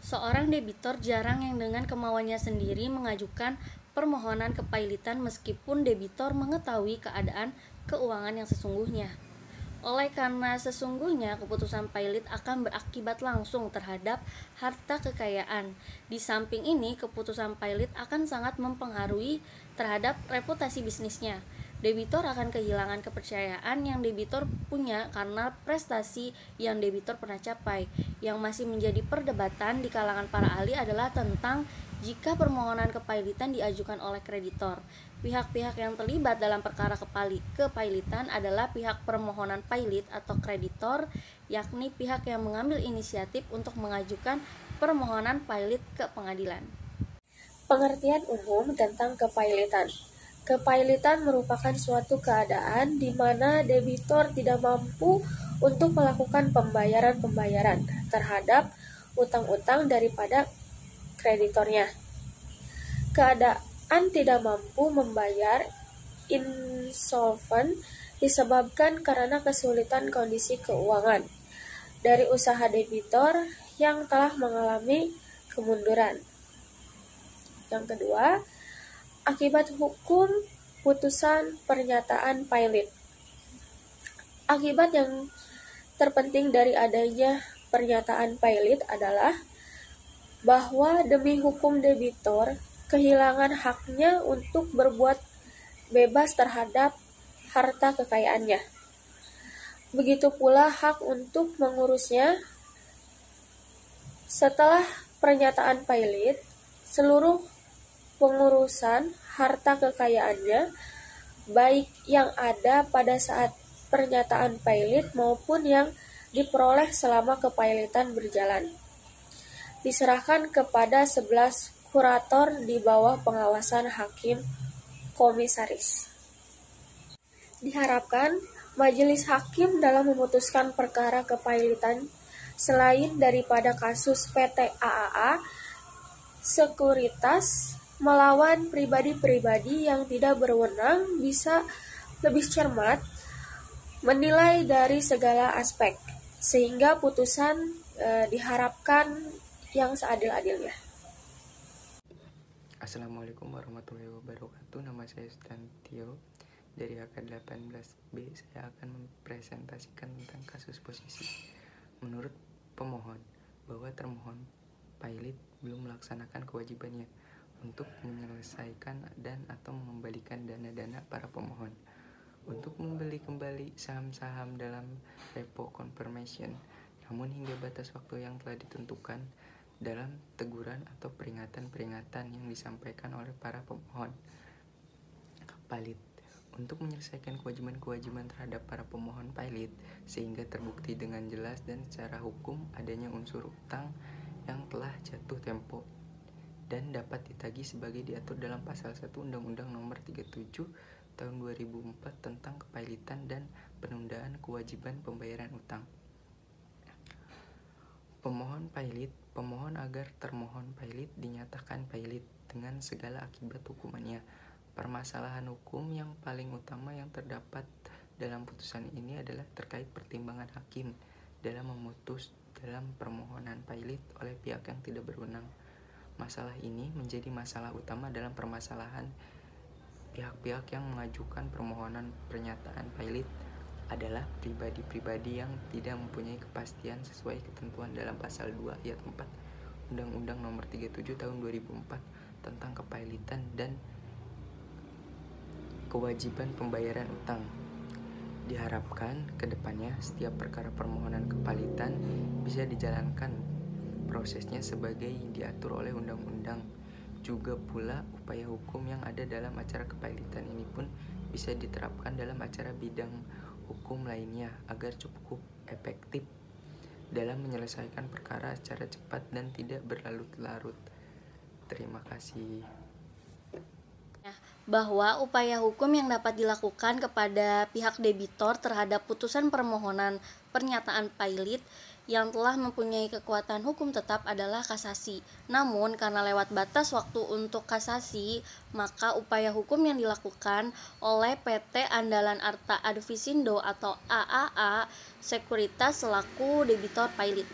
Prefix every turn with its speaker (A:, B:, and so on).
A: Seorang debitur jarang yang dengan kemauannya sendiri mengajukan permohonan kepailitan meskipun debitur mengetahui keadaan keuangan yang sesungguhnya. Oleh karena sesungguhnya keputusan pailit akan berakibat langsung terhadap harta kekayaan. Di samping ini, keputusan pailit akan sangat mempengaruhi terhadap reputasi bisnisnya. Debitur akan kehilangan kepercayaan yang debitur punya karena prestasi yang debitur pernah capai. Yang masih menjadi perdebatan di kalangan para ahli adalah tentang jika permohonan kepailitan diajukan oleh kreditor. Pihak-pihak yang terlibat dalam perkara kepailitan adalah pihak permohonan pailit atau kreditor, yakni pihak yang mengambil inisiatif untuk mengajukan permohonan pailit ke pengadilan.
B: Pengertian umum tentang kepailitan. Kepailitan merupakan suatu keadaan di mana debitur tidak mampu untuk melakukan pembayaran terhadap utang-utang daripada kreditornya. Keadaan tidak mampu membayar insolvent disebabkan karena kesulitan kondisi keuangan dari usaha debitur yang telah mengalami kemunduran. Yang kedua, akibat hukum putusan pernyataan pailit. Akibat yang terpenting dari adanya pernyataan pailit adalah bahwa demi hukum debitur kehilangan haknya untuk berbuat bebas terhadap harta kekayaannya. Begitu pula hak untuk mengurusnya. Setelah pernyataan pailit, seluruh pengurusan harta kekayaannya, baik yang ada pada saat pernyataan pailit maupun yang diperoleh selama kepailitan berjalan, diserahkan kepada 11 kurator di bawah pengawasan hakim komisaris. Diharapkan majelis hakim dalam memutuskan perkara kepailitan selain daripada kasus PT AAA Sekuritas melawan pribadi-pribadi yang tidak berwenang bisa lebih cermat menilai dari segala aspek, sehingga putusan diharapkan yang seadil-adilnya.
C: Assalamualaikum warahmatullahi wabarakatuh. Nama saya Sutantio dari AK18B. Saya akan mempresentasikan tentang kasus posisi. Menurut pemohon, bahwa termohon pailit belum melaksanakan kewajibannya untuk menyelesaikan dan atau mengembalikan dana-dana para pemohon untuk membeli kembali saham-saham dalam repo confirmation, namun hingga batas waktu yang telah ditentukan dalam teguran atau peringatan-peringatan yang disampaikan oleh para pemohon pailit untuk menyelesaikan kewajiban-kewajiban terhadap para pemohon pailit sehingga terbukti dengan jelas dan secara hukum adanya unsur utang yang telah jatuh tempo dan dapat ditagih sebagai diatur dalam pasal 1 Undang-Undang Nomor 37 Tahun 2004 tentang kepailitan dan penundaan kewajiban pembayaran utang. Pemohon pailit, pemohon agar termohon pailit dinyatakan pailit dengan segala akibat hukumannya. Permasalahan hukum yang paling utama yang terdapat dalam putusan ini adalah terkait pertimbangan hakim dalam memutus dalam permohonan pailit oleh pihak yang tidak berwenang. Masalah ini menjadi masalah utama dalam permasalahan pihak-pihak yang mengajukan permohonan pernyataan pailit adalah pribadi-pribadi yang tidak mempunyai kepastian sesuai ketentuan dalam pasal 2 ayat 4 Undang-Undang Nomor 37 Tahun 2004 tentang kepailitan dan kewajiban pembayaran utang. Diharapkan ke depannya setiap perkara permohonan kepailitan bisa dijalankan prosesnya sebagai diatur oleh undang-undang. Juga pula upaya hukum yang ada dalam acara kepailitan ini pun bisa diterapkan dalam acara bidang hukum lainnya agar cukup efektif dalam menyelesaikan perkara secara cepat dan tidak berlarut-larut. Terima kasih.
A: Bahwa upaya hukum yang dapat dilakukan kepada pihak debitor terhadap putusan permohonan pernyataan pailit yang telah mempunyai kekuatan hukum tetap adalah kasasi. Namun karena lewat batas waktu untuk kasasi, maka upaya hukum yang dilakukan oleh PT Andalan Arta Advisindo atau AAA Sekuritas selaku debitor pailit